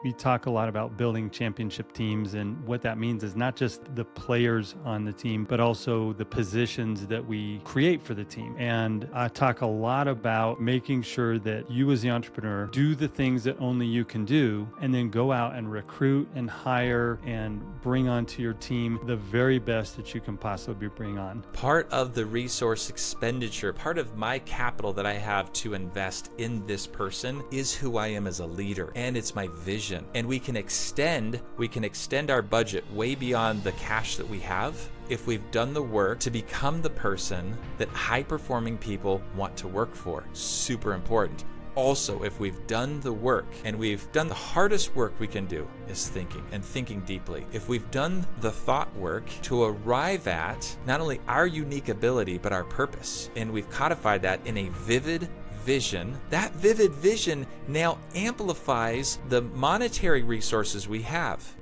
We talk a lot about building championship teams, and what that means is not just the players on the team, but also the positions that we create for the team. And I talk a lot about making sure that you as the entrepreneur do the things that only you can do, and then go out and recruit and hire and bring onto your team the very best that you can possibly bring on. Part of the resource expenditure, part of my capital that I have to invest in this person is who I am as a leader, and it's my vision. And we can extend our budget way beyond the cash that we have if we've done the work to become the person that high-performing people want to work for. Super important. Also, if we've done the work, and we've done the hardest work we can do is thinking deeply. If we've done the thought work to arrive at not only our unique ability, but our purpose, and we've codified that in a vivid vision, that vivid vision now amplifies the monetary resources we have.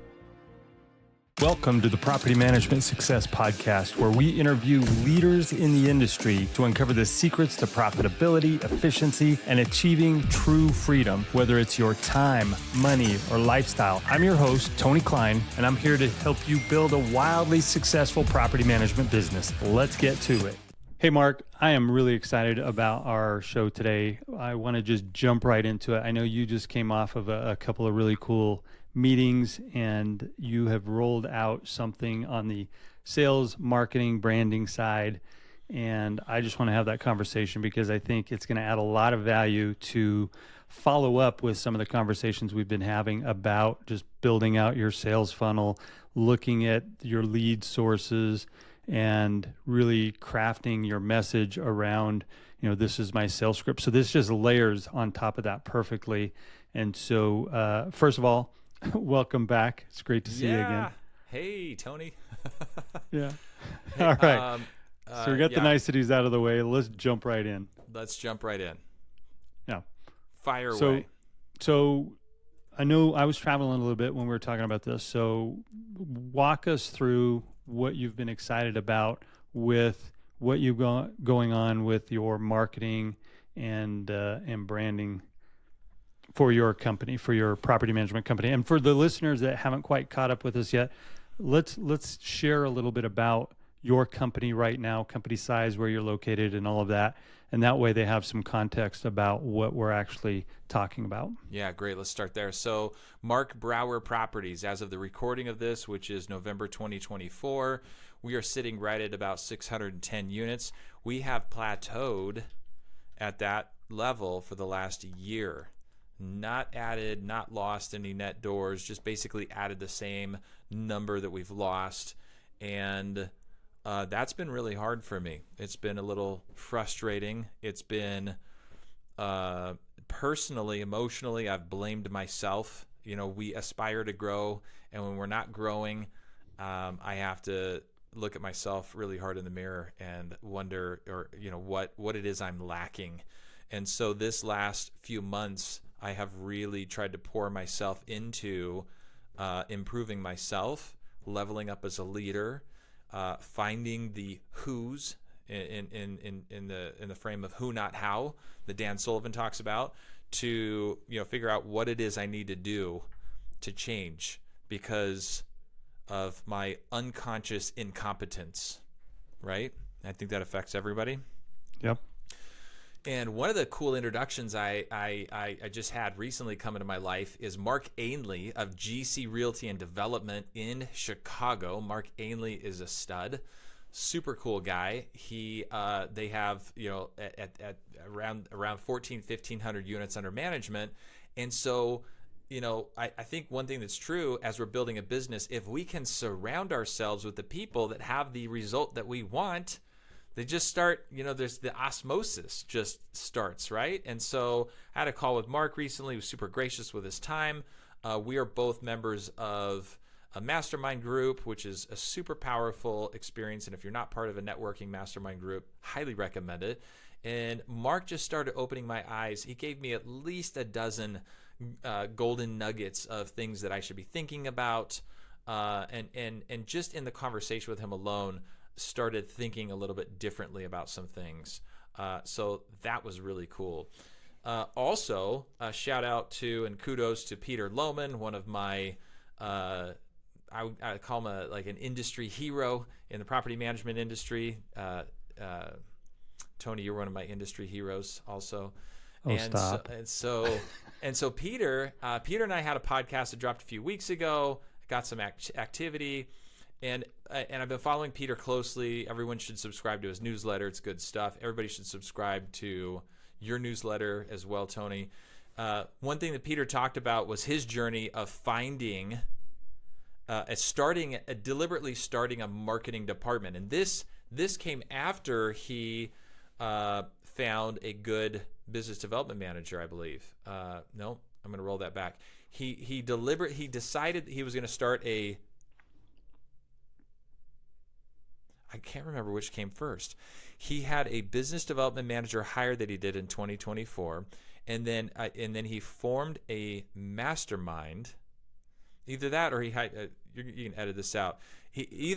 Welcome to the Property Management Success Podcast, where we interview leaders in the industry to uncover the secrets to profitability, efficiency, and achieving true freedom, whether it's your time, money, or lifestyle. I'm your host, Tony Klein, and I'm here to help you build a wildly successful property management business. Let's get to it. Hey, Mark, I am really excited about our show today. I want to just jump right into it. I know you just came off of a couple of really cool meetings, and you have rolled out something on the sales, marketing, branding side. And I just want to have that conversation because I think it's going to add a lot of value to follow up with some of the conversations we've been having about just building out your sales funnel, looking at your lead sources, and really crafting your message around, this is my sales script. So this just layers on top of that perfectly. And so, first of all, welcome back. It's great to see you again. Hey, Tony. Yeah. All right. So we got the niceties out of the way. Let's jump right in. Yeah. Fire away. So I know I was traveling a little bit when we were talking about this. So walk us through what you've been excited about with what you've got going on with your marketing and branding for your company, for your property management company. And for the listeners that haven't quite caught up with us yet, let's share a little bit about your company right now, company size, where you're located, and all of that. And that way they have some context about what we're actually talking about. Yeah, great. Let's start there. So Mark Brower Properties, as of the recording of this, which is November 2024, we are sitting right at about 610 units. We have plateaued at that level for the last year. Not added, not lost any net doors, just basically added the same number that we've lost. And that's been really hard for me. It's been a little frustrating. It's been personally, emotionally, I've blamed myself. We aspire to grow, and when we're not growing, I have to look at myself really hard in the mirror and wonder, what it is I'm lacking. And so this last few months, I have really tried to pour myself into improving myself, leveling up as a leader, finding the who's in the frame of who, not how, that Dan Sullivan talks about, to figure out what it is I need to do to change because of my unconscious incompetence. Right? I think that affects everybody. Yep. And one of the cool introductions I just had recently come into my life is Mark Ainley of GC Realty and Development in Chicago. Mark Ainley is a stud, super cool guy. They have at around 1,500 units under management, and so I think one thing that's true as we're building a business, if we can surround ourselves with the people that have the result that we want, they just start, there's the osmosis just starts, right? And so I had a call with Mark recently. He was super gracious with his time. We are both members of a mastermind group, which is a super powerful experience. And if you're not part of a networking mastermind group, highly recommend it. And Mark just started opening my eyes. He gave me at least a dozen golden nuggets of things that I should be thinking about. And just in the conversation with him alone, started thinking a little bit differently about some things. So that was really cool. Also, a shout out to and kudos to Peter Lohman, one of my, I call him like an industry hero in the property management industry. Tony, you're one of my industry heroes also. Oh, stop. So Peter and I had a podcast that dropped a few weeks ago. Got some activity, and I've been following Peter closely. Everyone should subscribe to his newsletter. It's good stuff. Everybody should subscribe to your newsletter as well, Tony. One thing that Peter talked about was his journey of finding, deliberately starting a marketing department, and this came after he found a good business development manager, I believe. No, I'm going to roll that back. He decided he was going to start I can't remember which came first. He had a business development manager hire that he did in 2024, and then he formed a mastermind. Either that or you can edit this out. He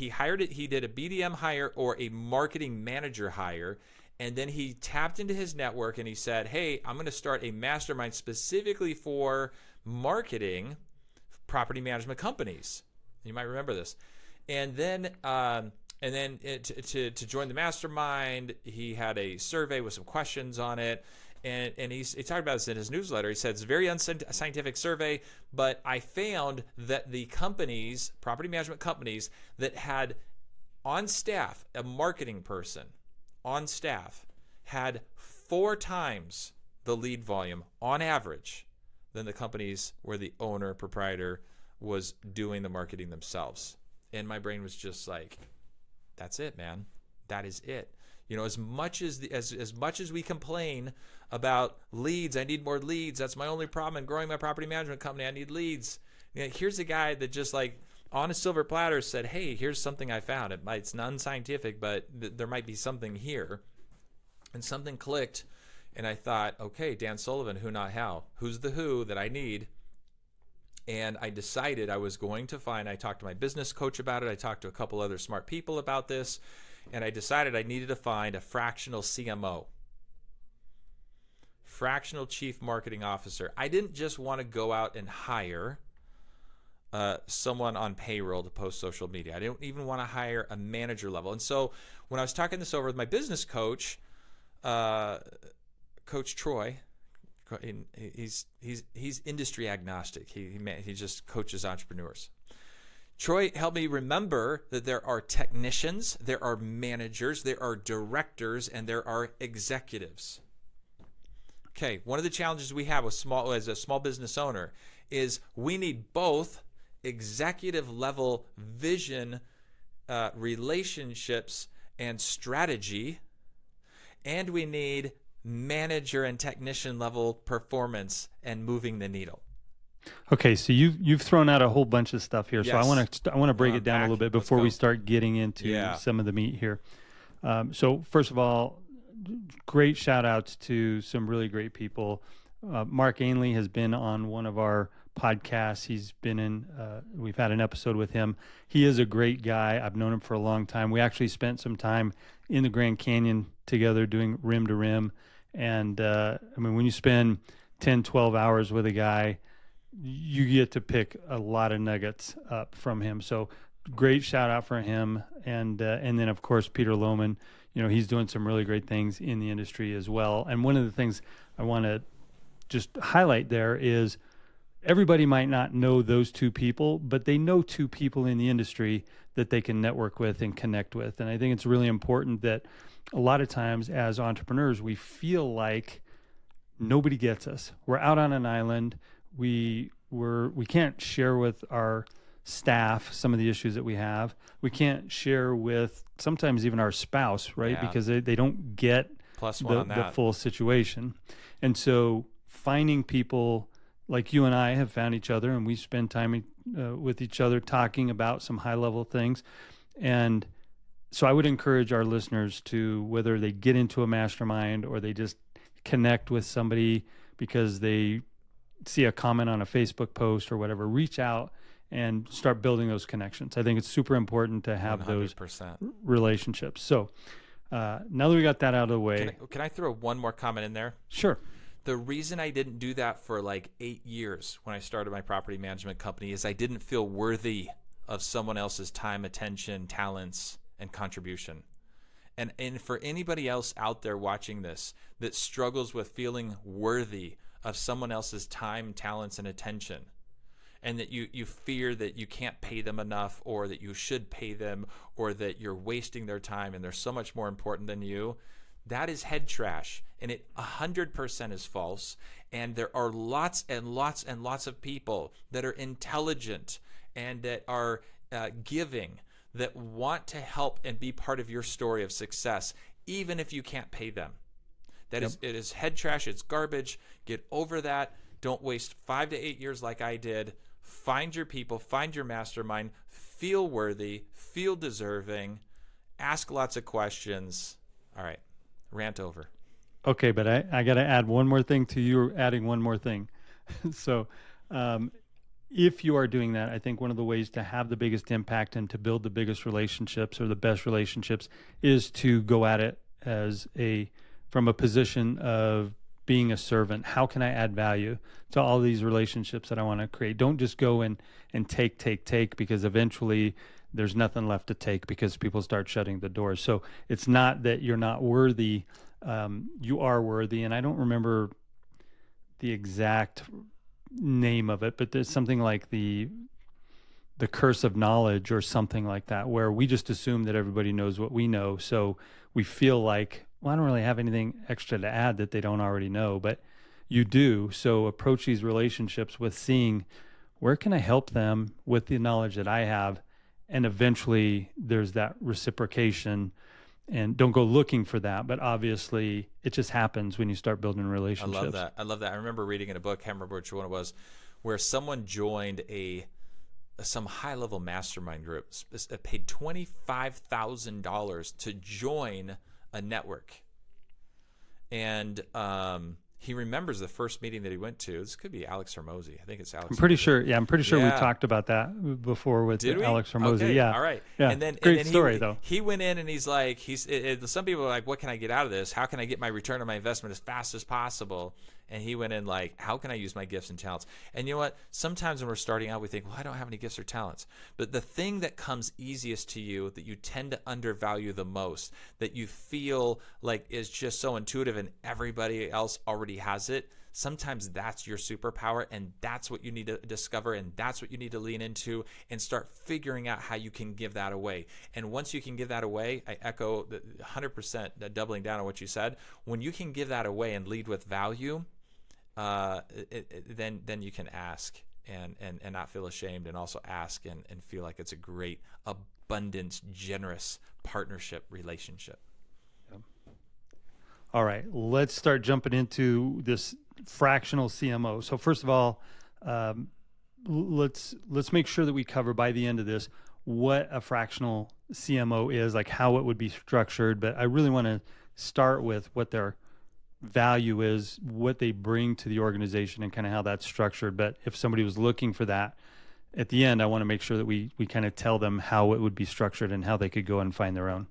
hired it. He did a BDM hire or a marketing manager hire, and then he tapped into his network and he said, "Hey, I'm going to start a mastermind specifically for marketing property management companies." You might remember this. And then to join the mastermind, he had a survey with some questions on it. And he talked about this in his newsletter. He said, it's a very unscientific survey, but I found that the companies, property management companies, that had on staff a marketing person on staff had 4 times the lead volume on average than the companies where the owner, proprietor was doing the marketing themselves. And my brain was just like, that's it, man. That is it. You know, as much as we complain about leads, I need more leads. That's my only problem in growing my property management company. I need leads. You know, here's a guy that just like on a silver platter said, "Hey, here's something I found. It's non-scientific, but there might be something here." And something clicked, and I thought, okay, Dan Sullivan, who not how? Who's the who that I need? And I decided I was going to find. I talked to my business coach about it. I talked to a couple other smart people about this. And I decided I needed to find a fractional CMO, fractional chief marketing officer. I didn't just want to go out and hire someone on payroll to post social media. I didn't even want to hire a manager level. And so when I was talking this over with my business coach, Coach Troy, he's industry agnostic. He just coaches entrepreneurs. Troy helped me remember that there are technicians, there are managers, there are directors, and there are executives. Okay, one of the challenges we have as a small business owner is we need both executive level vision, relationships, and strategy, and we need manager and technician level performance and moving the needle. Okay, so you've thrown out a whole bunch of stuff here, yes. So I want to break it down a little bit before we start getting into some of the meat here. So first of all, great shout outs to some really great people. Mark Ainley has been on one of our podcasts. He's been in. We've had an episode with him. He is a great guy. I've known him for a long time. We actually spent some time in the Grand Canyon together doing rim to rim, and I mean, when you spend 10, 12 hours with a guy, you get to pick a lot of nuggets up from him. So great shout out for him. And then of course, Peter Lohman, you know, he's doing some really great things in the industry as well. And one of the things I want to just highlight there is everybody might not know those two people, but they know two people in the industry that they can network with and connect with. And I think it's really important that a lot of times as entrepreneurs, we feel like nobody gets us. We're out on an island. We can't share with our staff some of the issues that we have. We can't share with sometimes even our spouse, right? Yeah. Because they don't get the full situation. And so finding people like you and I have found each other, and we spend time with each other talking about some high level things. And so I would encourage our listeners to, whether they get into a mastermind or they just connect with somebody because they see a comment on a Facebook post or whatever, reach out and start building those connections. I think it's super important to have 100%. Those relationships. So now that we got that out of the way. Can I throw one more comment in there? Sure. The reason I didn't do that for like 8 years when I started my property management company is I didn't feel worthy of someone else's time, attention, talents, and contribution. And for anybody else out there watching this that struggles with feeling worthy of someone else's time, talents, and attention, and that you fear that you can't pay them enough, or that you should pay them, or that you're wasting their time and they're so much more important than you, that is head trash, and it 100% is false. And there are lots and lots and lots of people that are intelligent and that are giving, that want to help and be part of your story of success, even if you can't pay them. It is head trash. It's garbage. Get over that. Don't waste 5 to 8 years like I did. Find your people. Find your mastermind. Feel worthy. Feel deserving. Ask lots of questions. All right. Rant over. Okay, but I got to add one more thing to you adding one more thing. So if you are doing that, I think one of the ways to have the biggest impact and to build the biggest relationships or the best relationships is to go at it from a position of being a servant. How can I add value to all these relationships that I want to create? Don't just go and take, because eventually there's nothing left to take because people start shutting the doors. So it's not that you're not worthy. You are worthy. And I don't remember the exact name of it, but there's something like the curse of knowledge or something like that, where we just assume that everybody knows what we know. So we feel like, well, I don't really have anything extra to add that they don't already know, but you do. So approach these relationships with seeing, where can I help them with the knowledge that I have? And eventually there's that reciprocation, and don't go looking for that. But obviously it just happens when you start building relationships. I love that. I remember reading in a book, I can't remember which one it was, where someone joined some high-level mastermind group, paid $25,000 to join a network. And he remembers the first meeting that he went to. This could be Alex Hormozy. I think it's Alex. I'm pretty sure we Yeah. talked about that before with Alex Hormozy. Okay. Yeah. All right. Yeah. And then Great story though. He went in and he's like, some people are like, what can I get out of this? How can I get my return on my investment as fast as possible? And he went in like, how can I use my gifts and talents? And you know what? Sometimes when we're starting out, we think, well, I don't have any gifts or talents. But the thing that comes easiest to you, that you tend to undervalue the most, that you feel like is just so intuitive and everybody else already has it, sometimes that's your superpower, and that's what you need to discover, and that's what you need to lean into and start figuring out how you can give that away. And once you can give that away, I echo the 100% doubling down on what you said. When you can give that away and lead with value, then you can ask and not feel ashamed, and also ask and feel like it's a great, abundant, generous partnership relationship. All right, let's start jumping into this fractional CMO. So first of all, let's make sure that we cover by the end of this what a fractional CMO is, like how it would be structured. But I really want to start with what their value is, what they bring to the organization, and kind of how that's structured. But if somebody was looking for that at the end, I want to make sure that we kind of tell them how it would be structured and how they could go and find their own.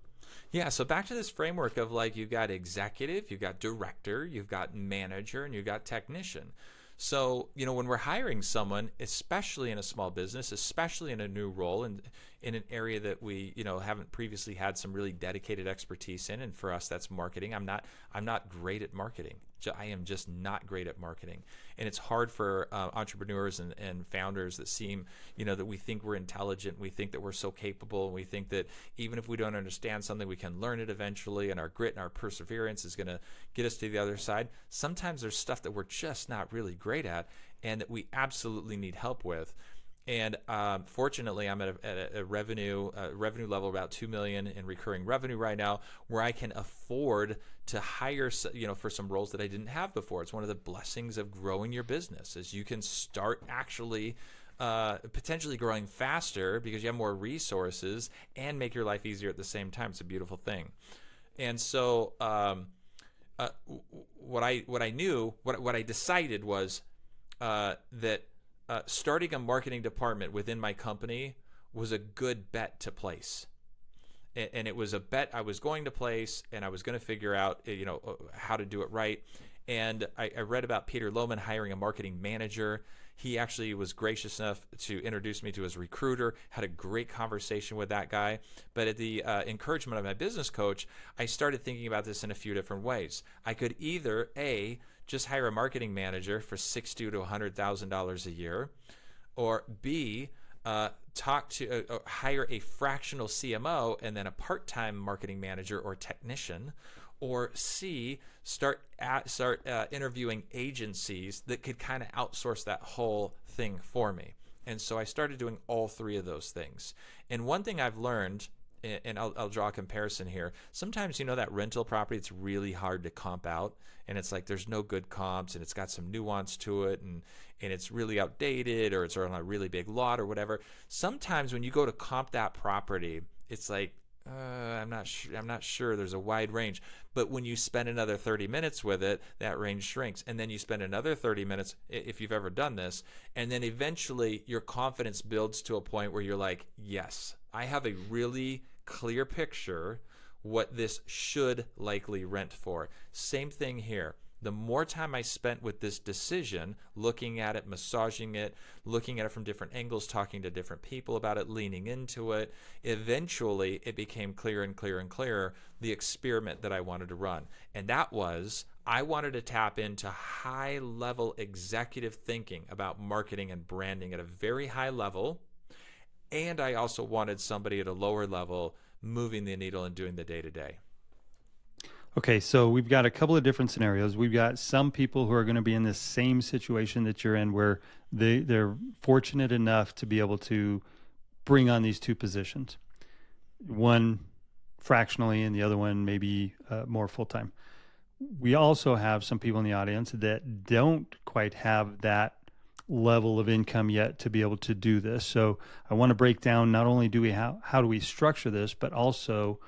Yeah, so back to this framework of like, you've got executive, you've got director, you've got manager, and you've got technician. So, when we're hiring someone, especially in a small business, especially in a new role and in an area that we, haven't previously had some really dedicated expertise in, and for us that's marketing. I'm not great at marketing. I am just not great at marketing. And it's hard for entrepreneurs and founders that seem, that we think we're intelligent, we think that we're so capable, and we think that even if we don't understand something, we can learn it eventually, and our grit and our perseverance is going to get us to the other side. Sometimes there's stuff that we're just not really great at and that we absolutely need help with. And fortunately, I'm at a revenue level about $2 million in recurring revenue right now, where I can afford to hire, for some roles that I didn't have before. It's one of the blessings of growing your business, is you can start actually potentially growing faster because you have more resources and make your life easier at the same time. It's a beautiful thing. And so what I decided was that starting a marketing department within my company was a good bet to place. And it was a bet I was going to place, and I was going to figure out, how to do it right. And I read about Peter Lohman hiring a marketing manager. He actually was gracious enough to introduce me to his recruiter, had a great conversation with that guy. But at the encouragement of my business coach, I started thinking about this in a few different ways. I could either, A, just hire a marketing manager for $60,000 to $100,000 a year, or B, hire a fractional CMO and then a part-time marketing manager or technician, or C, start interviewing agencies that could kind of outsource that whole thing for me. And so I started doing all three of those things. And one thing I've learned, and I'll draw a comparison here. Sometimes, that rental property, it's really hard to comp out, and it's like there's no good comps, and it's got some nuance to it, and it's really outdated, or it's on a really big lot or whatever. Sometimes when you go to comp that property, it's like, I'm not sure. There's a wide range. But when you spend another 30 minutes with it, that range shrinks. And then you spend another 30 minutes, if you've ever done this, and then eventually your confidence builds to a point where you're like, yes, I have a really clear picture what this should likely rent for. Same thing here. The more time I spent with this decision, looking at it, massaging it, looking at it from different angles, talking to different people about it, leaning into it, eventually it became clearer and clearer and clearer the experiment that I wanted to run. And that was, I wanted to tap into high-level executive thinking about marketing and branding at a very high level. And I also wanted somebody at a lower level moving the needle and doing the day-to-day. Okay, so we've got a couple of different scenarios. We've got some people who are going to be in the same situation that you're in, where they're fortunate enough to be able to bring on these two positions, one fractionally and the other one maybe more full-time. We also have some people in the audience that don't quite have that level of income yet to be able to do this. So I want to break down not only how do we structure this, but also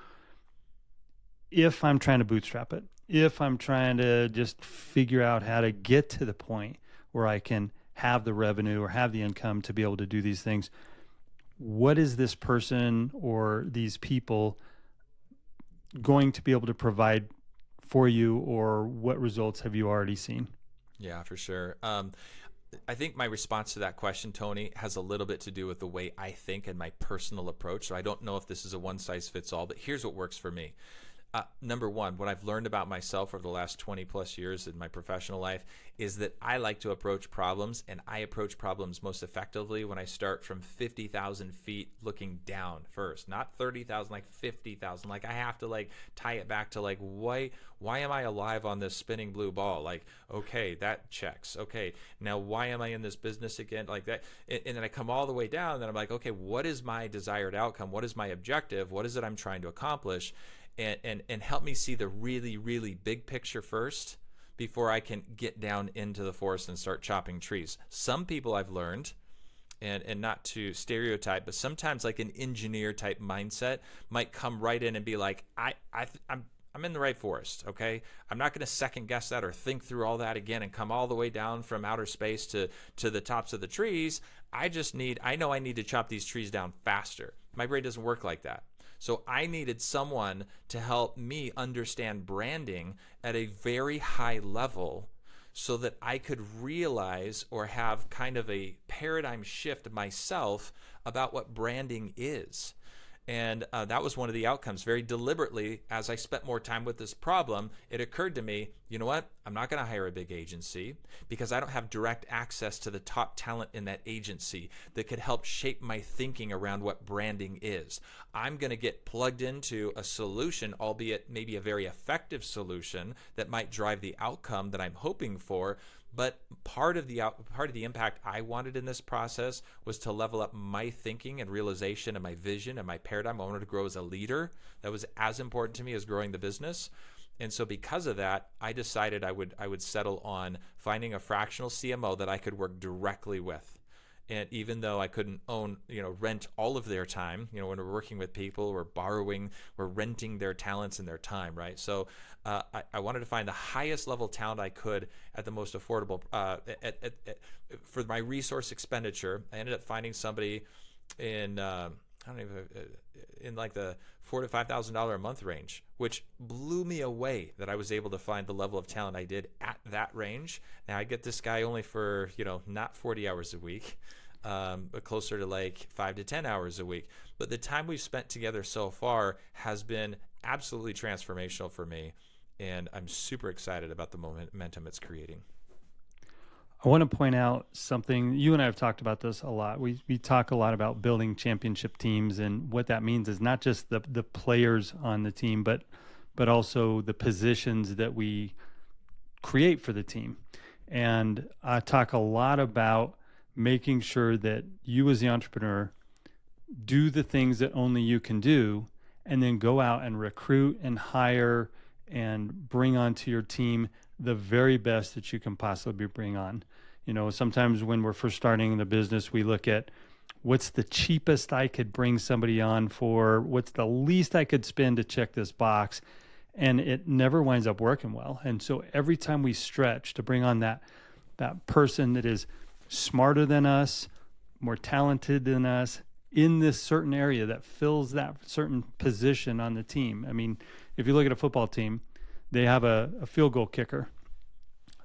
if I'm trying to bootstrap it, if I'm trying to just figure out how to get to the point where I can have the revenue or have the income to be able to do these things, what is this person or these people going to be able to provide for you, or what results have you already seen? Yeah, for sure. I think my response to that question, Tony, has a little bit to do with the way I think and my personal approach. So I don't know if this is a one-size-fits-all, but here's what works for me. Number one, what I've learned about myself over the last 20 plus years in my professional life is that I like to approach problems, and I approach problems most effectively when I start from 50,000 feet looking down first, not 30,000, like 50,000. Like I have to tie it back to why am I alive on this spinning blue ball? Like, okay, that checks. Okay, now why am I in this business again? Like that. And then I come all the way down, and then I'm like, okay, what is my desired outcome? What is my objective? What is it I'm trying to accomplish? And help me see the really, really big picture first before I can get down into the forest and start chopping trees. Some people I've learned, and not to stereotype, but sometimes like an engineer type mindset might come right in and be like, I'm in the right forest, okay? I'm not going to second guess that or think through all that again and come all the way down from outer space to the tops of the trees. I know I need to chop these trees down faster. My brain doesn't work like that. So I needed someone to help me understand branding at a very high level so that I could realize or have kind of a paradigm shift myself about what branding is. And that was one of the outcomes. Very deliberately, as I spent more time with this problem, it occurred to me, you know what? I'm not going to hire a big agency because I don't have direct access to the top talent in that agency that could help shape my thinking around what branding is. I'm going to get plugged into a solution, albeit maybe a very effective solution that might drive the outcome that I'm hoping for. But part of the impact I wanted in this process was to level up my thinking and realization and my vision and my paradigm. I wanted to grow as a leader. That was as important to me as growing the business. And so because of that, I decided I would settle on finding a fractional CMO that I could work directly with. And even though I couldn't rent all of their time, when we're working with people, we're renting their talents and their time, right? So I wanted to find the highest level talent I could at the most affordable, for my resource expenditure. I ended up finding somebody in I don't even, in like the $4,000 to $5,000 a month range, which blew me away that I was able to find the level of talent I did at that range. Now I get this guy only for, not 40 hours a week, but closer to like 5 to 10 hours a week. But the time we've spent together so far has been absolutely transformational for me. And I'm super excited about the momentum it's creating. I want to point out something. You and I have talked about this a lot. We talk a lot about building championship teams, and what that means is not just the players on the team, but also the positions that we create for the team. And I talk a lot about making sure that you as the entrepreneur do the things that only you can do, and then go out and recruit and hire and bring onto your team the very best that you can possibly bring on. Sometimes when we're first starting the business, we look at what's the cheapest I could bring somebody on for, what's the least I could spend to check this box, and it never winds up working well. And so every time we stretch to bring on that person that is smarter than us, more talented than us, in this certain area that fills that certain position on the team. I mean, if you look at a football team, they have a field goal kicker.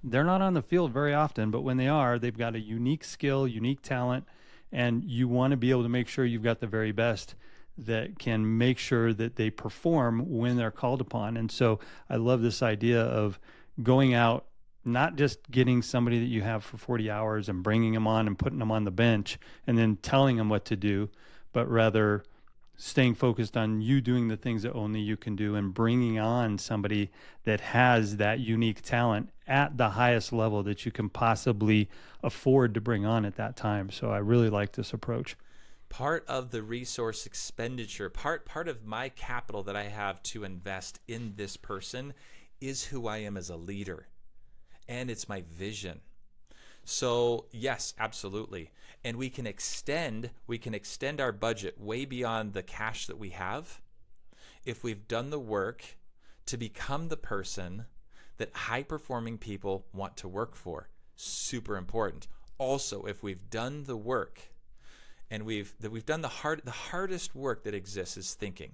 They're not on the field very often, but when they are, they've got a unique skill, unique talent, and you want to be able to make sure you've got the very best that can make sure that they perform when they're called upon. And so I love this idea of going out, not just getting somebody that you have for 40 hours and bringing them on and putting them on the bench and then telling them what to do, but rather staying focused on you doing the things that only you can do and bringing on somebody that has that unique talent at the highest level that you can possibly afford to bring on at that time. So I really like this approach. Part of the resource expenditure, part of my capital that I have to invest in this person is who I am as a leader. And it's my vision. So yes, absolutely. And we can extend our budget way beyond the cash that we have if we've done the work to become the person that high-performing people want to work for. Super important. Also, if we've done the work and we've done the hardest work that exists is thinking.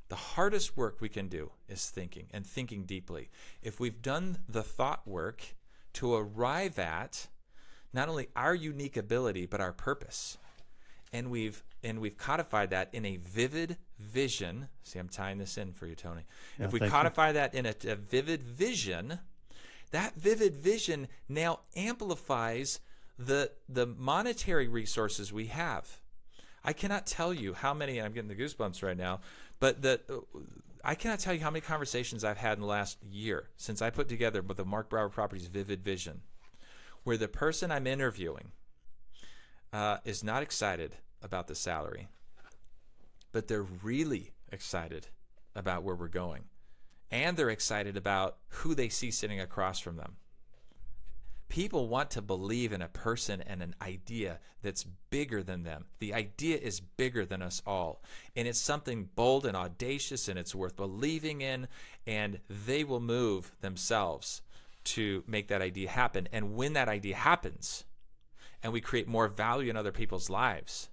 The hardest work we can do is thinking, and thinking deeply. If we've done the thought work to arrive at not only our unique ability but our purpose, and we've codified that in a vivid vision. See, I'm tying this in for you, Tony. Yeah, if we codify that in a vivid vision, that vivid vision now amplifies the monetary resources we have. I cannot tell you how many, and I'm getting the goosebumps right now, but I cannot tell you how many conversations I've had in the last year since I put together with the Mark Brower Properties Vivid Vision, where the person I'm interviewing is not excited about the salary, but they're really excited about where we're going. And they're excited about who they see sitting across from them. People want to believe in a person and an idea that's bigger than them. The idea is bigger than us all. And it's something bold and audacious, and it's worth believing in, and they will move themselves to make that idea happen. And when that idea happens, and we create more value in other people's lives,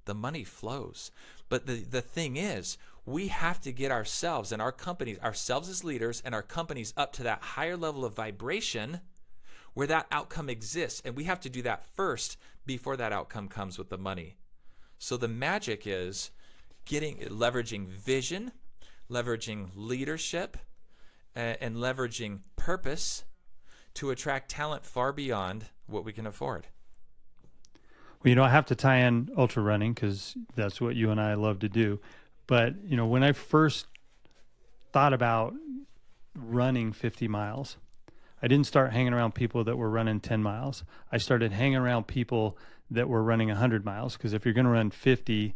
the money flows. But the thing is, we have to get ourselves and our companies, ourselves as leaders and our companies up to that higher level of vibration where that outcome exists. And we have to do that first before that outcome comes with the money. So the magic is leveraging vision, leveraging leadership, and leveraging purpose to attract talent far beyond what we can afford. Well, I have to tie in ultra running because that's what you and I love to do. But, when I first thought about running 50 miles, I didn't start hanging around people that were running 10 miles. I started hanging around people that were running 100 miles, because if you're going to run 50,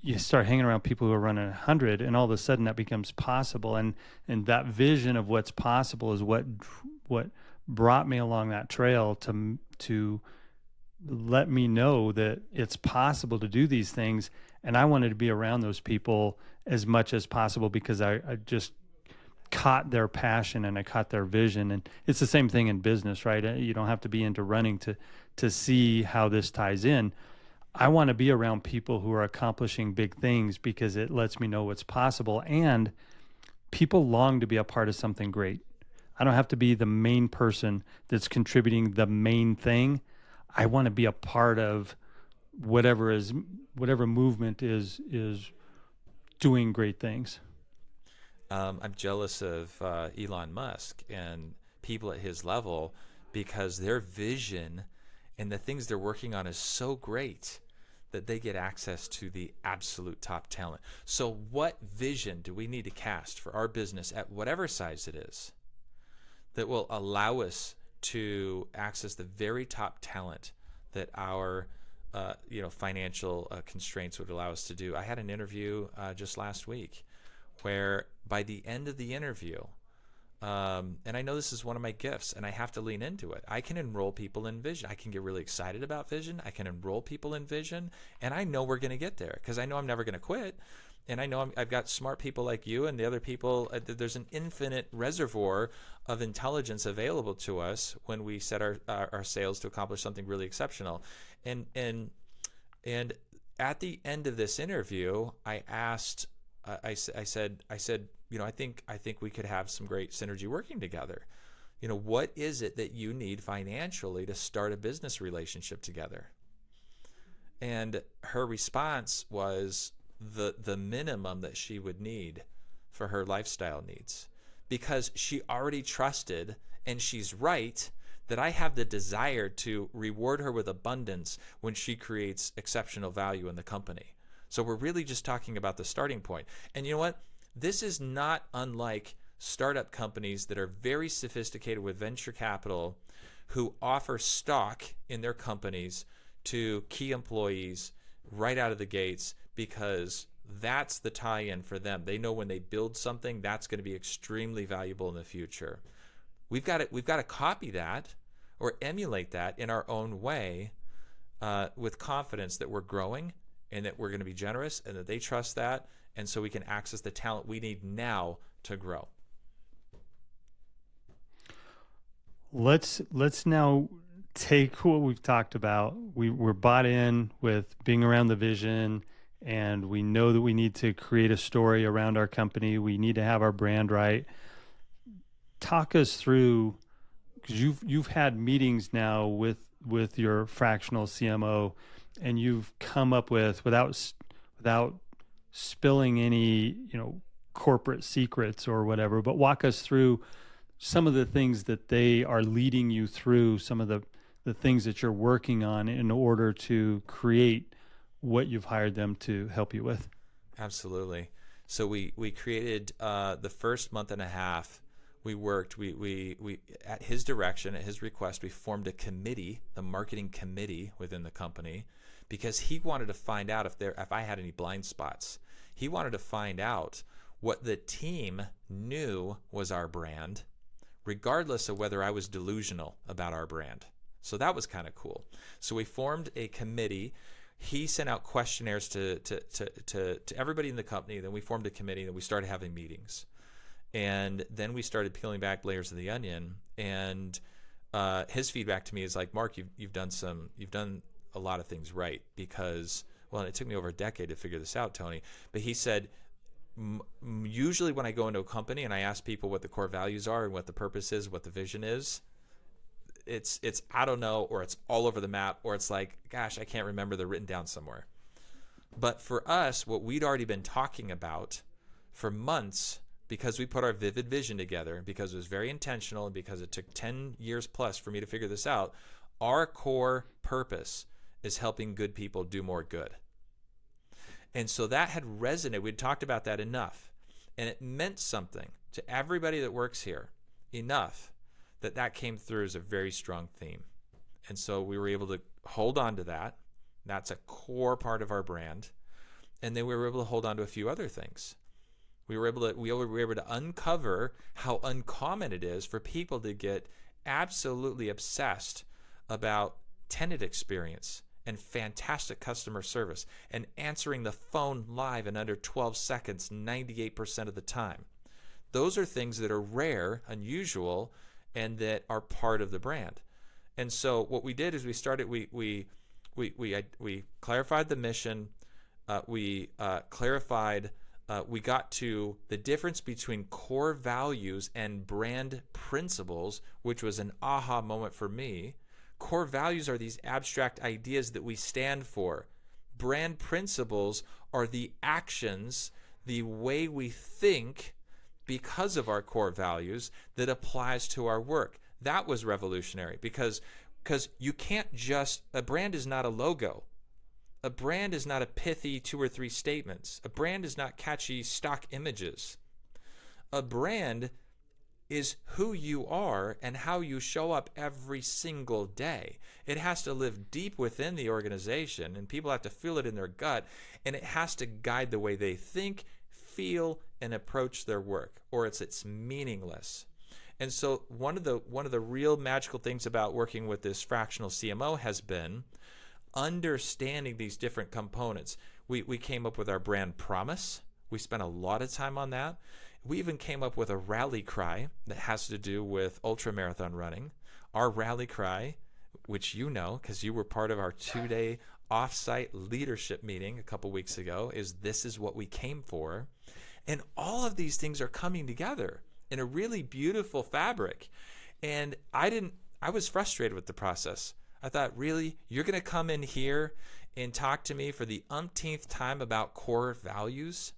you start hanging around people who are running 100, and all of a sudden that becomes possible. And that vision of what's possible is what brought me along that trail to let me know that it's possible to do these things. And I wanted to be around those people as much as possible because I just caught their passion and I caught their vision. And it's the same thing in business, right? You don't have to be into running to see how this ties in. I want to be around people who are accomplishing big things because it lets me know what's possible. And people long to be a part of something great. I don't have to be the main person that's contributing the main thing. I want to be a part of whatever movement is doing great things. I'm jealous of Elon Musk and people at his level because their vision and the things they're working on is so great that they get access to the absolute top talent. So what vision do we need to cast for our business at whatever size it is that will allow us to access the very top talent that our financial constraints would allow us to do? I had an interview just last week where by the end of the interview, and I know this is one of my gifts and I have to lean into it, I can enroll people in vision. I can get really excited about vision. I can enroll people in vision, and I know we're going to get there because I know I'm never going to quit. And I know I've got smart people like you and the other people. There's an infinite reservoir of intelligence available to us when we set our sails to accomplish something really exceptional. And at the end of this interview, I asked, I said, I think we could have some great synergy working together. What is it that you need financially to start a business relationship together? And her response was the minimum that she would need for her lifestyle needs, because she already trusted, and she's right, that I have the desire to reward her with abundance when she creates exceptional value in the company. So we're really just talking about the starting point. And you know what? This is not unlike startup companies that are very sophisticated with venture capital who offer stock in their companies to key employees right out of the gates, because that's the tie-in for them. They know when they build something, that's going to be extremely valuable in the future. We've got to copy that or emulate that in our own way with confidence that we're growing and that we're going to be generous and that they trust that, and so we can access the talent we need now to grow. Let's now take what we've talked about. We're bought in with being around the vision, and we know that we need to create a story around our company. We need to have our brand right. Talk us through, because you've had meetings now with your fractional CMO, and you've come up with, without spilling any corporate secrets or whatever, but walk us through some of the things that they are leading you through, some of the things that you're working on in order to create what you've hired them to help you with. Absolutely. So we created the first month and a half. We worked. We at his direction, at his request, we formed a committee, the marketing committee within the company, because he wanted to find out if I had any blind spots. He wanted to find out what the team knew was our brand, regardless of whether I was delusional about our brand. So that was kind of cool. So we formed a committee. He sent out questionnaires to everybody in the company. Then we formed a committee, and we started having meetings. And then we started peeling back layers of the onion. And his feedback to me is like, Mark, you've done a lot of things right, because, well, it took me over a decade to figure this out, Tony. But he said, usually when I go into a company and I ask people what the core values are and what the purpose is, what the vision is, it's I don't know, or it's all over the map, or it's like, gosh, I can't remember, they're written down somewhere. But for us, what we'd already been talking about for months, because we put our vivid vision together, because it was very intentional, and because it took 10 years plus for me to figure this out, our core purpose is helping good people do more good. And so that had resonated. We'd talked about that enough. And it meant something to everybody that works here, enough that came through as a very strong theme. And so we were able to hold on to that. That's a core part of our brand. And then we were able to hold on to a few other things. We were able to uncover how uncommon it is for people to get absolutely obsessed about tenant experience and fantastic customer service and answering the phone live in under 12 seconds 98% of the time. Those are things that are rare, unusual, and that are part of the brand. And so what we did is we we clarified the mission. We got to the difference between core values and brand principles, which was an aha moment for me. Core values are these abstract ideas that we stand for. Brand principles are the actions, the way we think because of our core values that applies to our work. That was revolutionary because you can't just, a brand is not a logo. A brand is not a pithy 2 or 3 statements. A brand is not catchy stock images. A brand is who you are and how you show up every single day. It has to live deep within the organization, and people have to feel it in their gut, and it has to guide the way they think, feel, and approach their work, or it's meaningless. And so one of the real magical things about working with this fractional CMO has been understanding these different components. We came up with our brand promise. We spent a lot of time on that. We even came up with a rally cry that has to do with ultra marathon running. Our rally cry, which you know because you were part of our 2-day offsite leadership meeting a couple weeks ago, is "This is what we came for." And all of these things are coming together in a really beautiful fabric. And I was frustrated with the process. I thought, really? You're going to come in here and talk to me for the umpteenth time about core values?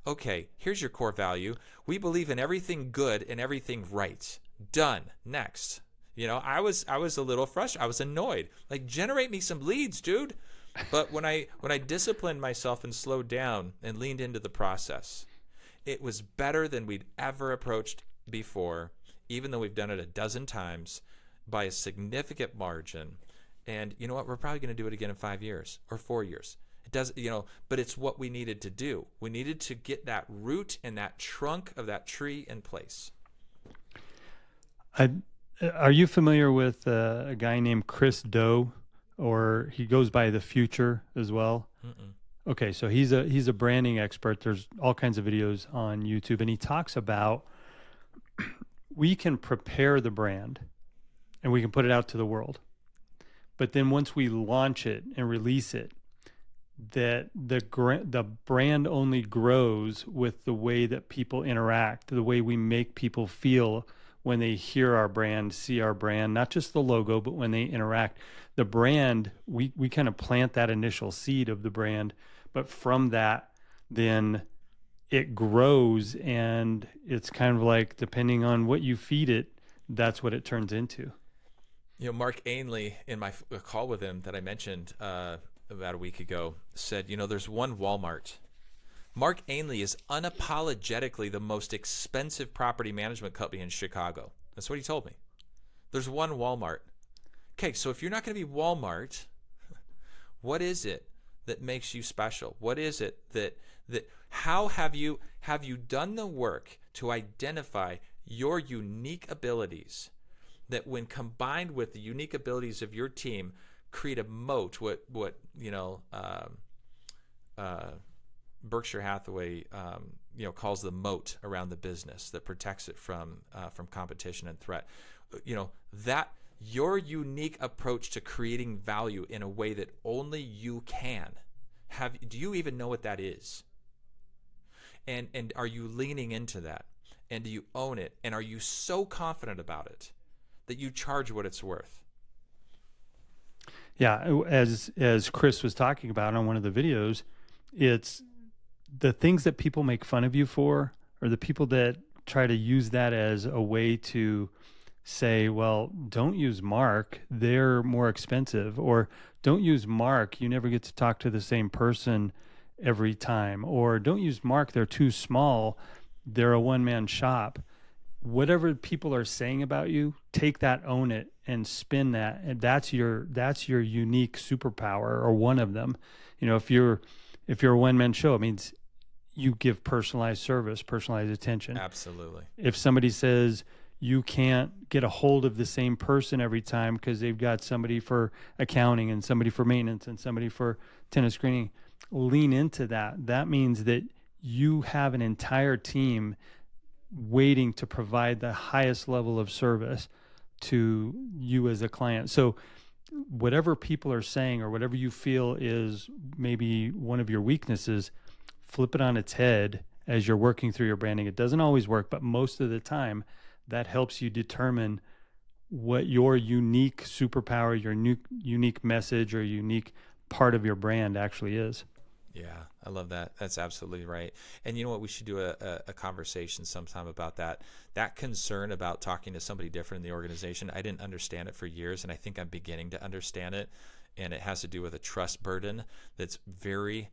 Okay, here's your core value. We believe in everything good and everything right. Done. Next. I was a little frustrated. I was annoyed. Like, generate me some leads, dude. But when I disciplined myself and slowed down and leaned into the process, it was better than we'd ever approached before, even though we've done it a dozen times, by a significant margin. And you know what? We're probably going to do it again in 5 years or 4 years. It does, but it's what we needed to do. We needed to get that root and that trunk of that tree in place. Are you familiar with a guy named Chris Do, or he goes by The Future as well? Mm-mm. Okay, so he's a branding expert. There's all kinds of videos on YouTube, and he talks about we can prepare the brand and we can put it out to the world. But then once we launch it and release it, that the brand only grows with the way that people interact, the way we make people feel when they hear our brand, see our brand, not just the logo, but when they interact. The brand, we kind of plant that initial seed of the brand, but from that, then it grows, and it's kind of like, depending on what you feed it, that's what it turns into. Mark Ainley, in my call with him that I mentioned about a week ago, said, there's one Walmart. Mark Ainley is unapologetically the most expensive property management company in Chicago. That's what he told me. There's one Walmart. Okay, so if you're not going to be Walmart, what is it that makes you special? What is it that how have you done the work to identify your unique abilities that, when combined with the unique abilities of your team, create a moat, what Berkshire Hathaway calls the moat around the business that protects it from competition and threat. That your unique approach to creating value in a way that only you can have. Do you even know what that is? And are you leaning into that? And do you own it? And are you so confident about it that you charge what it's worth? Yeah, as Chris was talking about on one of the videos, it's the things that people make fun of you for, or the people that try to use that as a way to say, well, don't use Mark, they're more expensive, or don't use Mark, you never get to talk to the same person every time, or don't use Mark, they're too small, they're a one-man shop. Whatever people are saying about you, take that, own it, and spin that, and that's your unique superpower, or one of them. If you're a one-man show, it means you give personalized service, personalized attention. Absolutely. If somebody says you can't get a hold of the same person every time because they've got somebody for accounting and somebody for maintenance and somebody for tenant screening, lean into that. That means that you have an entire team waiting to provide the highest level of service to you as a client. So whatever people are saying or whatever you feel is maybe one of your weaknesses, flip it on its head as you're working through your branding. It doesn't always work, but most of the time that helps you determine what your unique superpower, your unique message or unique part of your brand actually is. Yeah, I love that. That's absolutely right. And you know what? We should do a conversation sometime about that. That concern about talking to somebody different in the organization, I didn't understand it for years, and I think I'm beginning to understand it. And it has to do with a trust burden that's very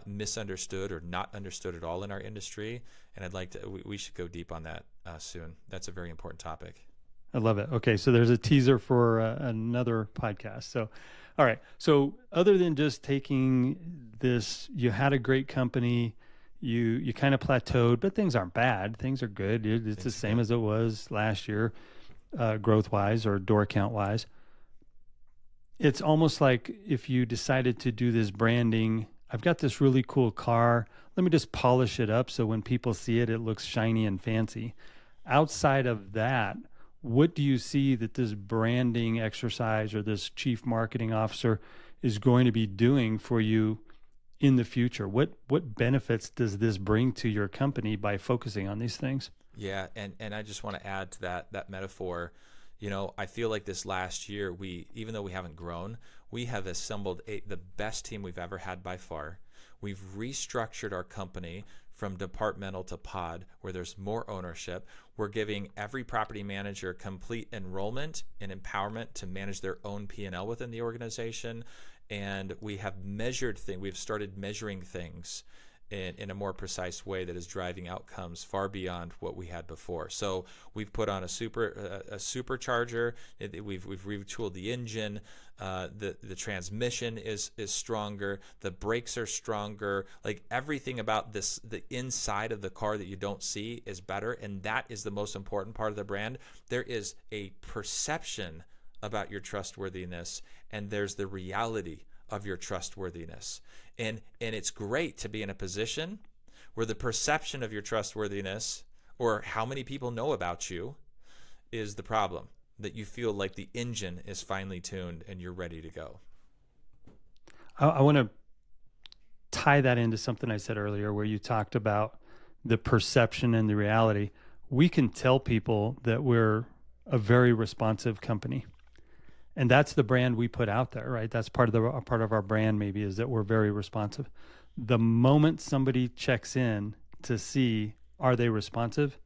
misunderstood or not understood at all in our industry. And I'd like to, we should go deep on that soon. That's a very important topic. I love it. Okay, so there's a teaser for another podcast. So, all right. So other than just taking this, you had a great company, you kind of plateaued, but things aren't bad. Things are good. It's the same as it was last year, growth-wise or door count-wise. It's almost like if you decided to do this branding, I've got this really cool car. Let me just polish it up so when people see it, it looks shiny and fancy. Outside of that, what do you see that this branding exercise or this chief marketing officer is going to be doing for you in the future? What benefits does this bring to your company by focusing on these things? Yeah, and I just want to add to that metaphor. You know, I feel like this last year, even though we haven't grown, we have assembled the best team we've ever had by far. We've restructured our company from departmental to pod, where there's more ownership. We're giving every property manager complete enrollment and empowerment to manage their own P&L within the organization. And we have we've started measuring things in a more precise way that is driving outcomes far beyond what we had before. So we've put on a supercharger. We've retooled the engine. The transmission is stronger. The brakes are stronger. Like everything about this, the inside of the car that you don't see is better, and that is the most important part of the brand. There is a perception about your trustworthiness, and there's the reality of your trustworthiness. And it's great to be in a position where the perception of your trustworthiness or how many people know about you is the problem, that you feel like the engine is finely tuned and you're ready to go. I want to tie that into something I said earlier where you talked about the perception and the reality. We can tell people that we're a very responsive company. And that's the brand we put out there, right? That's part of our brand maybe, is that we're very responsive. The moment somebody checks in to see, are they responsive?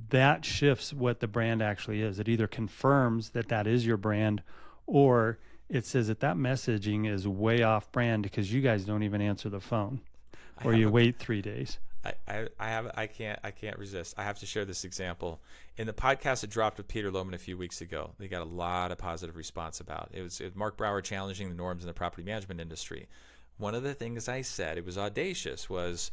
That shifts what the brand actually is. It either confirms that that is your brand, or it says that that messaging is way off brand because you guys don't even answer the phone, or you wait 3 days. I can't resist. I have to share this example. In the podcast that dropped with Peter Lohman a few weeks ago, they got a lot of positive response about. It was Mark Brower challenging the norms in the property management industry. One of the things I said, it was audacious, was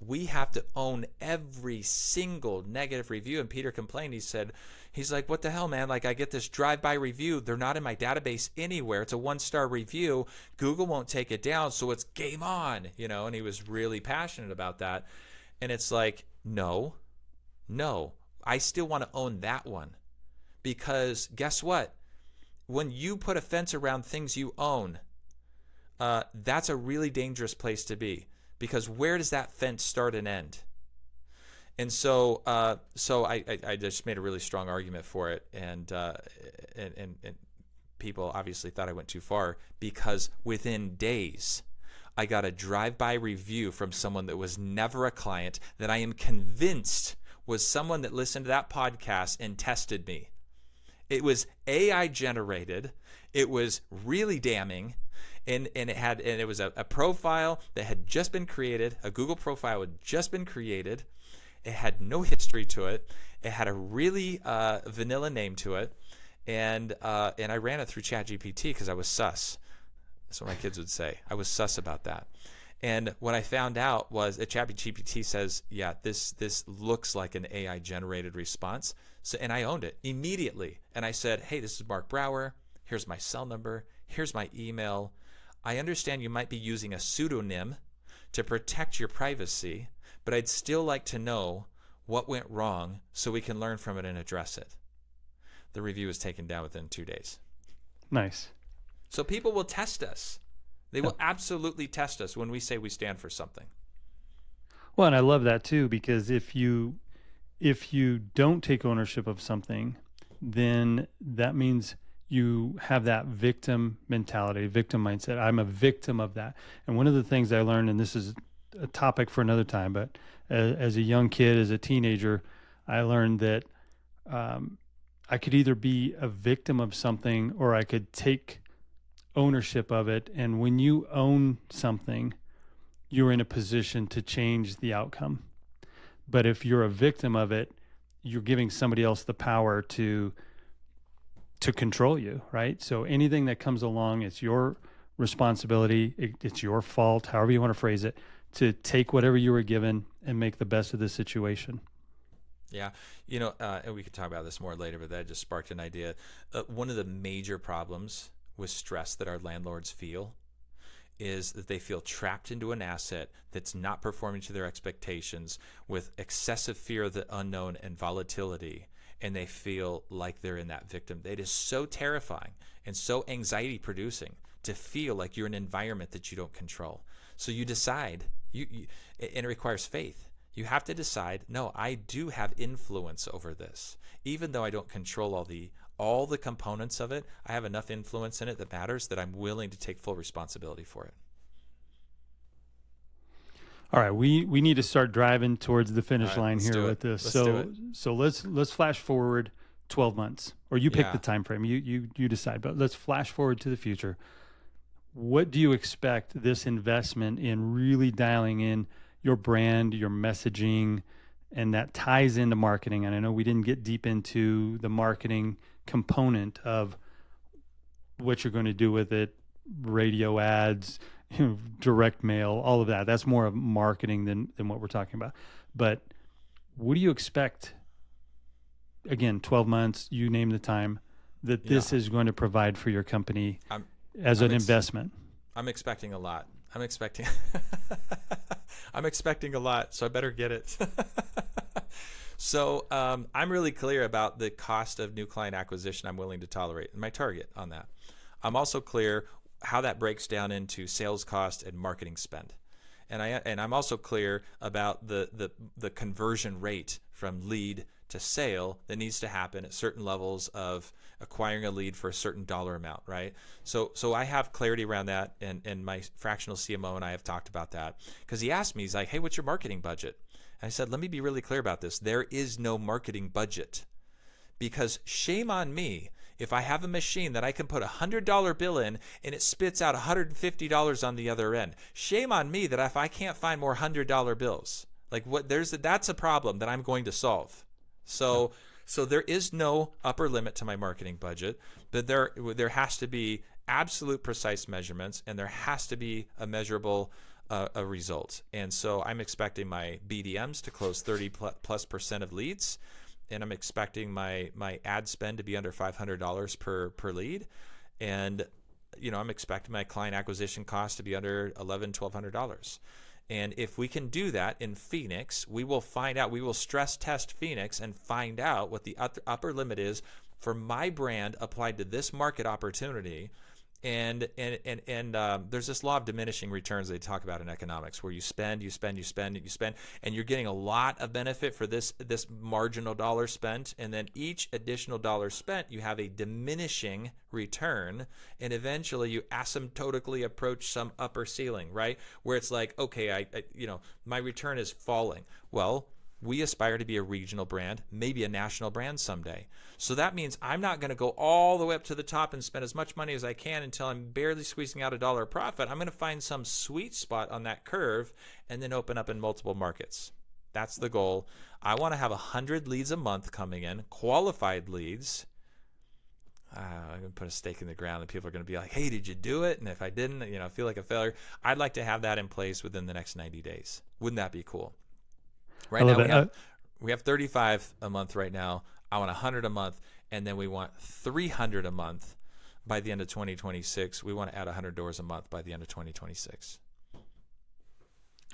we have to own every single negative review. And Peter complained. He's like, what the hell, man? Like, I get this drive-by review. They're not in my database anywhere. It's a 1-star review. Google won't take it down, so it's game on, you know? And he was really passionate about that. And it's like, no, I still want to own that one, because guess what? When you put a fence around things you own, that's a really dangerous place to be, because where does that fence start and end? And so I just made a really strong argument for it, and people obviously thought I went too far, because within days I got a drive-by review from someone that was never a client, that I am convinced was someone that listened to that podcast and tested me. It was AI generated. It was really damning. And it was a profile that had just been created. A Google profile had just been created. It had no history to it. It had a really vanilla name to it, and I ran it through ChatGPT because I was sus. That's what my kids would say. I was sus about that. And what I found out was that ChatGPT says, yeah, this looks like an AI generated response. So, and I owned it immediately. And I said, hey, this is Mark Brower. Here's my cell number. Here's my email. I understand you might be using a pseudonym to protect your privacy, but I'd still like to know what went wrong so we can learn from it and address it. The review was taken down within 2 days. Nice. So people will test us. They will absolutely test us when we say we stand for something. Well, and I love that too, because if you don't take ownership of something, then that means you have that victim mentality, victim mindset. I'm a victim of that. And one of the things I learned, and this is a topic for another time, but as a young kid, as a teenager, I learned that I could either be a victim of something or I could take ownership of it. And when you own something, you're in a position to change the outcome. But if you're a victim of it, you're giving somebody else the power to control you, right? So anything that comes along, it's your responsibility. It's your fault, however you want to phrase it, to take whatever you were given and make the best of the situation. Yeah. And we could talk about this more later, but that just sparked an idea. One of the major problems with stress that our landlords feel is that they feel trapped into an asset that's not performing to their expectations, with excessive fear of the unknown and volatility, and they feel like they're in that victim. It is so terrifying and so anxiety producing to feel like you're in an environment that you don't control. So you decide, and it requires faith. You have to decide, no, I do have influence over this. Even though I don't control all the components of it, I have enough influence in it that matters, that I'm willing to take full responsibility for it. All right, we need to start driving towards the finish line here with this. So let's flash forward 12 months, or you pick the time frame. You decide, but let's flash forward to the future. What do you expect this investment in really dialing in your brand, your messaging, and that ties into marketing? And I know we didn't get deep into the marketing component of what you're going to do with it, radio ads, direct mail, all of that. That's more of marketing than what we're talking about. But what do you expect, again, 12 months, you name the time, that this is going to provide for your company as an investment? I'm expecting a lot. I'm expecting a lot, so I better get it. So I'm really clear about the cost of new client acquisition I'm willing to tolerate, and my target on that. I'm also clear how that breaks down into sales cost and marketing spend. And I'm also clear about the conversion rate from lead to sale that needs to happen at certain levels of acquiring a lead for a certain dollar amount, right? So I have clarity around that, and my fractional CMO and I have talked about that, because he asked me, he's like, hey, what's your marketing budget? And I said, let me be really clear about this. There is no marketing budget, because shame on me if I have a machine that I can put $100 bill in and it spits out $150 on the other end. Shame on me that if I can't find more $100 bills. That's a problem that I'm going to solve. So there is no upper limit to my marketing budget, but there has to be absolute precise measurements, and there has to be a measurable a result. And so I'm expecting my BDMs to close 30+% of leads, and I'm expecting my ad spend to be under $500 per lead, and I'm expecting my client acquisition cost to be under $1,100-$1,200. And if we can do that in Phoenix, we will stress test Phoenix and find out what the upper limit is for my brand applied to this market opportunity. And there's this law of diminishing returns they talk about in economics, where you spend, and you're getting a lot of benefit for this marginal dollar spent, and then each additional dollar spent, you have a diminishing return, and eventually you asymptotically approach some upper ceiling, right? Where it's like, okay, my return is falling. Well, we aspire to be a regional brand, maybe a national brand someday. So that means I'm not going to go all the way up to the top and spend as much money as I can until I'm barely squeezing out $1 of profit. I'm going to find some sweet spot on that curve and then open up in multiple markets. That's the goal. I want to have 100 leads a month coming in, qualified leads. I'm going to put a stake in the ground, and people are going to be like, hey, did you do it? And if I didn't, I feel like a failure. I'd like to have that in place within the next 90 days. Wouldn't that be cool? Right now we have 35 a month right now. I want 100 a month, and then we want 300 a month by the end of 2026. We want to add 100 doors a month by the end of 2026.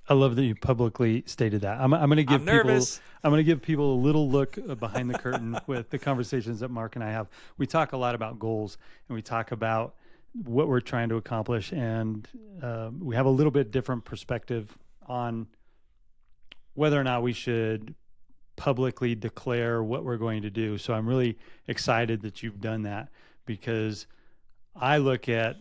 I love that you publicly stated that. I'm going to I'm give people nervous. I'm going to give people a little look behind the curtain with the conversations that Mark and I have. We talk a lot about goals, and we talk about what we're trying to accomplish, and we have a little bit different perspective on whether or not we should publicly declare what we're going to do. So I'm really excited that you've done that, because I look at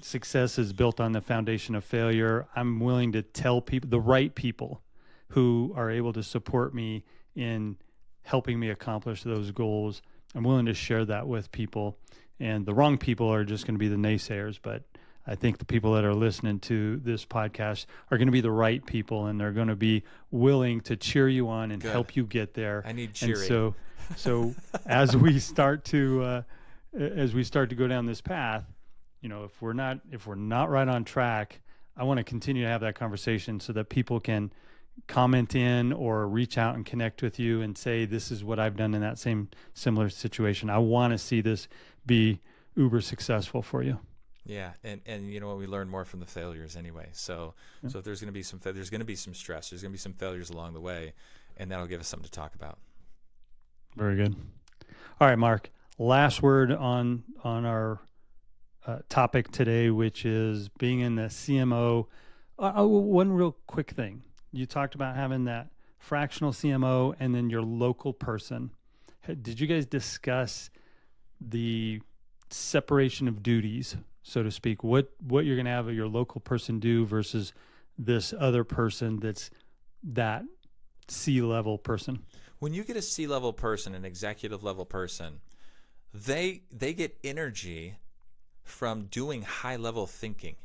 success is built on the foundation of failure. I'm willing to tell people, the right people who are able to support me in helping me accomplish those goals. I'm willing to share that with people. And the wrong people are just going to be the naysayers. But I think the people that are listening to this podcast are going to be the right people, and they're going to be willing to cheer you on and Good. help you get there. I need And cheering. so as we start to go down this path, if we're not right on track, I want to continue to have that conversation so that people can comment in or reach out and connect with you and say, this is what I've done in that same similar situation. I want to see this be uber successful for you. Yeah, and you know what, we learn more from the failures anyway. So if there's going to be there's going to be some stress, there's going to be some failures along the way, and that'll give us something to talk about. Very good. All right, Mark. Last word on our topic today, which is being in the CMO. One real quick thing. You talked about having that fractional CMO and then your local person. Did you guys discuss the separation of duties, so to speak? What you're going to have your local person do versus this other person that's that C-level person? When you get a C-level person, an executive level person, they get energy from doing high-level thinking,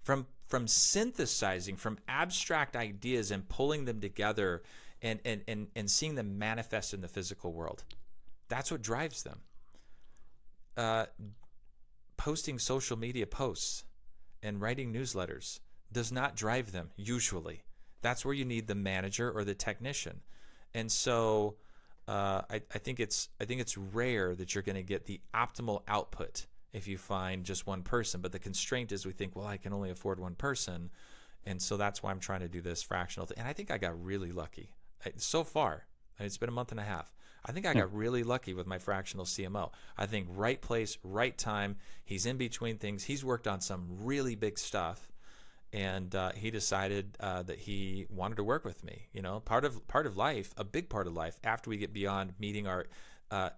from synthesizing, from abstract ideas and pulling them together and seeing them manifest in the physical world. That's what drives them. Posting social media posts and writing newsletters does not drive them usually. That's where you need the manager or the technician. And so I think it's rare that you're going to get the optimal output if you find just one person. But the constraint is we think, well, I can only afford one person. And so that's why I'm trying to do this fractional thing. And I think I got really lucky so far. It's been a month and a half. I think I got really lucky with my fractional CMO. I think right place, right time. He's in between things. He's worked on some really big stuff. And he decided that he wanted to work with me. Part of life, a big part of life, after we get beyond meeting our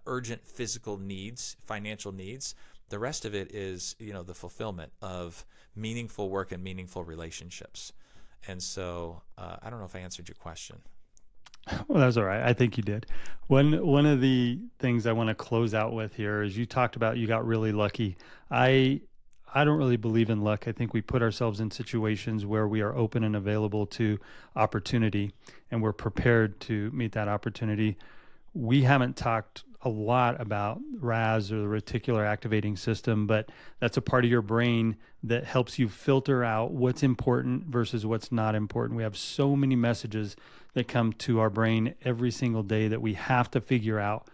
urgent physical needs, financial needs, the rest of it is, the fulfillment of meaningful work and meaningful relationships. And so I don't know if I answered your question. Well, that's all right. I think you did. One of the things I want to close out with here is you talked about you got really lucky. I don't really believe in luck. I think we put ourselves in situations where we are open and available to opportunity, and we're prepared to meet that opportunity. We haven't talked a lot about RAS, or the reticular activating system, but that's a part of your brain that helps you filter out what's important versus what's not important. We have so many messages that come to our brain every single day that we have to figure out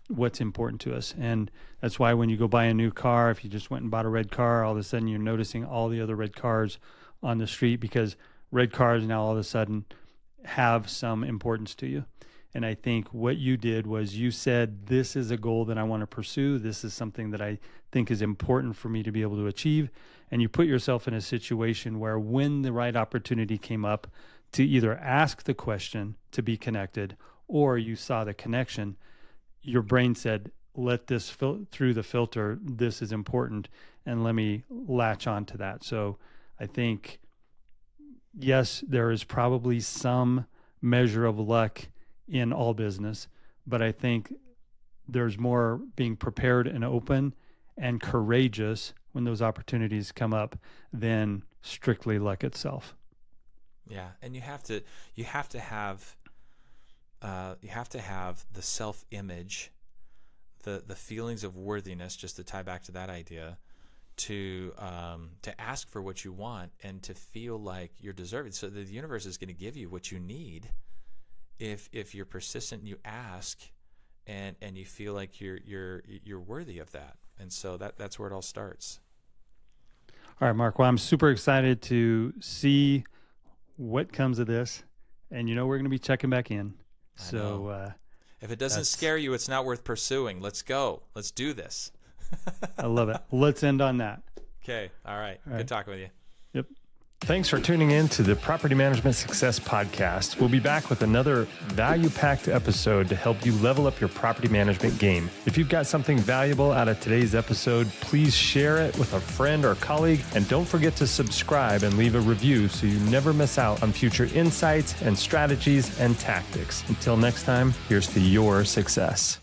what's important to us. And that's why when you go buy a new car, if you just went and bought a red car, all of a sudden you're noticing all the other red cars on the street, because red cars now all of a sudden have some importance to you. And I think what you did was you said, this is a goal that I want to pursue. This is something that I think is important for me to be able to achieve. And you put yourself in a situation where when the right opportunity came up to either ask the question to be connected, or you saw the connection, your brain said, let this through the filter. This is important. And let me latch on to that. So I think, yes, there is probably some measure of luck in all business, but I think there's more being prepared and open and courageous when those opportunities come up than strictly luck itself. Yeah, and you have to have the self-image, the feelings of worthiness, just to tie back to that idea, to ask for what you want and to feel like you're deserving. So the universe is going to give you what you need if you're persistent and you ask and you feel like you're worthy of that. And so that's where it all starts. All right, Mark. Well, I'm super excited to see what comes of this. And we're going to be checking back in. So if it doesn't scare you, it's not worth pursuing. Let's go. Let's do this. I love it. Let's end on that. Okay. All right. Good talking with you. Yep. Thanks for tuning in to the Property Management Success Podcast. We'll be back with another value-packed episode to help you level up your property management game. If you've got something valuable out of today's episode, please share it with a friend or colleague, and don't forget to subscribe and leave a review so you never miss out on future insights and strategies and tactics. Until next time, here's to your success.